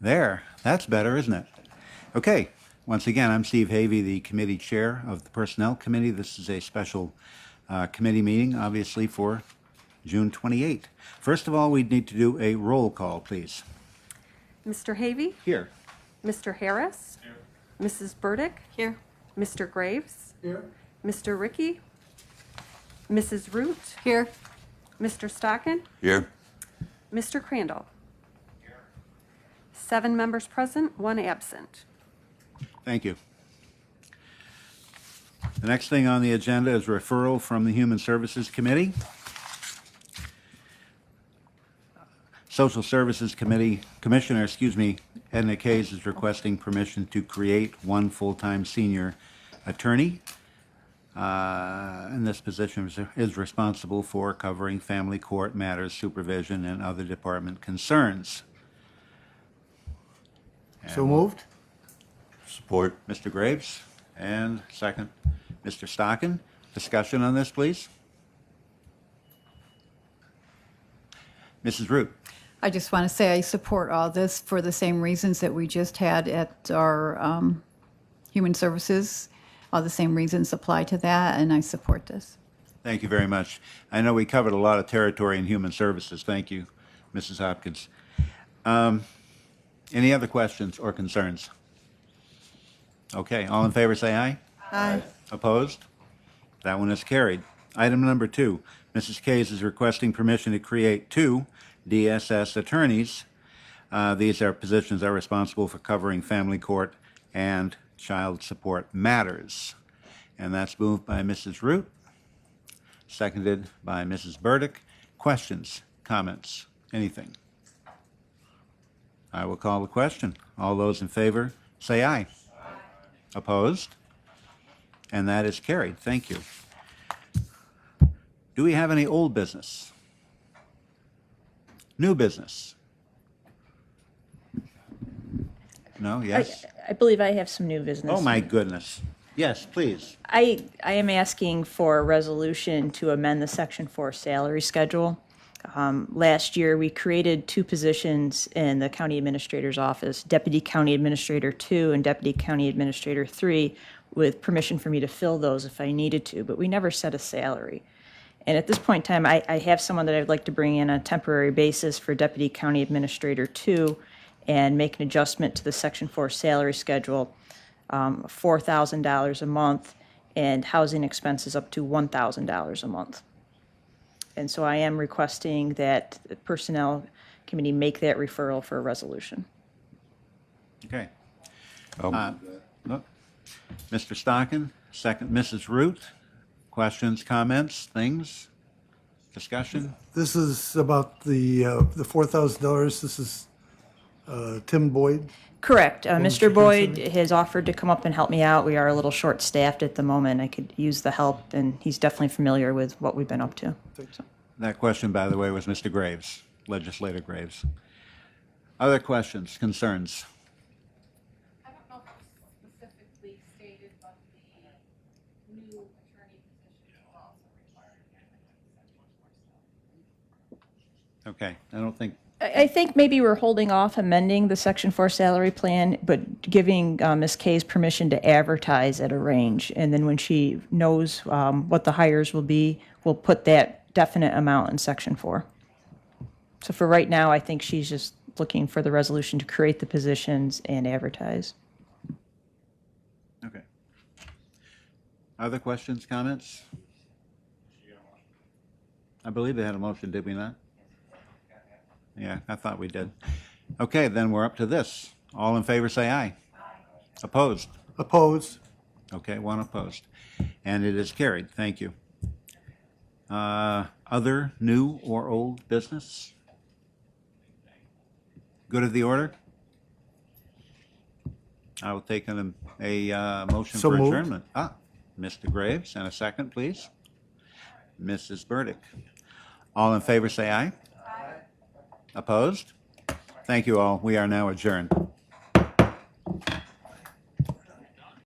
There, that's better, isn't it? Okay, once again, I'm Steve Havey, the committee chair of the Personnel Committee. This is a special committee meeting, obviously, for June 28th. First of all, we need to do a roll call, please. Mr. Havey? Here. Mr. Harris? Here. Mrs. Burdick? Here. Mr. Graves? Here. Mr. Ricky? Mrs. Root? Here. Mr. Stockin? Here. Mr. Crandall? 7 members present, 1 absent. Thank you. The next thing on the agenda is referral from the Human Services Committee. Social Services Commissioner, Edna Case is requesting permission to create 1 full-time senior attorney. And this position is responsible for covering family court matters, supervision, and other department concerns. So moved? Support. Mr. Graves, and second, Mr. Stockin. Discussion on this, please. Mrs. Root. I just want to say I support all this for the same reasons that we just had at our Human Services. All the same reasons apply to that, and I support this. Thank you very much. I know we covered a lot of territory in Human Services. Thank you, Mrs. Hopkins. Any other questions or concerns? Okay, all in favor say aye. Aye. Opposed? That one is carried. Item number 2, Mrs. Case is requesting permission to create 2 DSS attorneys. These are positions that are responsible for covering family court and child support matters. And that's moved by Mrs. Root, seconded by Mrs. Burdick. Questions, comments, anything? I will call the question. All those in favor, say aye. Opposed? And that is carried. Thank you. Do we have any old business? New business? No, yes? I believe I have some new business. Oh, my goodness. Yes, please. I am asking for a resolution to amend the Section 4 salary schedule. Last year, we created 2 positions in the county administrator's office, Deputy County Administrator 2 and Deputy County Administrator 3, with permission for me to fill those if I needed to, but we never set a salary. And at this point in time, I have someone that I'd like to bring in on a temporary basis for Deputy County Administrator 2 and make an adjustment to the Section 4 salary schedule, $4,000 a month, and housing expenses up to $1,000 a month. And so I am requesting that the Personnel Committee make that referral for a resolution. Okay. Look. Mr. Stockin, second, Mrs. Root. Questions, comments, things, discussion? This is about the $4,000. This is Tim Boyd. Correct. Mr. Boyd has offered to come up and help me out. We are a little short-staffed at the moment. I could use the help, and he's definitely familiar with what we've been up to. That question, by the way, was Mr. Graves, Legislator Graves. Other questions, concerns? I don't know if it's specifically stated, but the new attorney position will also require Okay, I don't think, I think maybe we're holding off amending the Section 4 salary plan, but giving Ms. Kay's permission to advertise at a range. And then when she knows what the hires will be, we'll put that definite amount in Section 4. So for right now, I think she's just looking for the resolution to create the positions and advertise. okay. Other questions, comments? I believe they had a motion, did we not? Yeah, I thought we did. Okay, then we're up to this. All in favor, say aye. Opposed? Opposed? Okay, 1 opposed. And it is carried. Thank you. Other new or old business? Good of the order? I will take a motion So for moved. adjournment. Mr. Graves, and a second, please. Mrs. Burdick. All in favor, say aye. Opposed? Thank you all. We are now adjourned.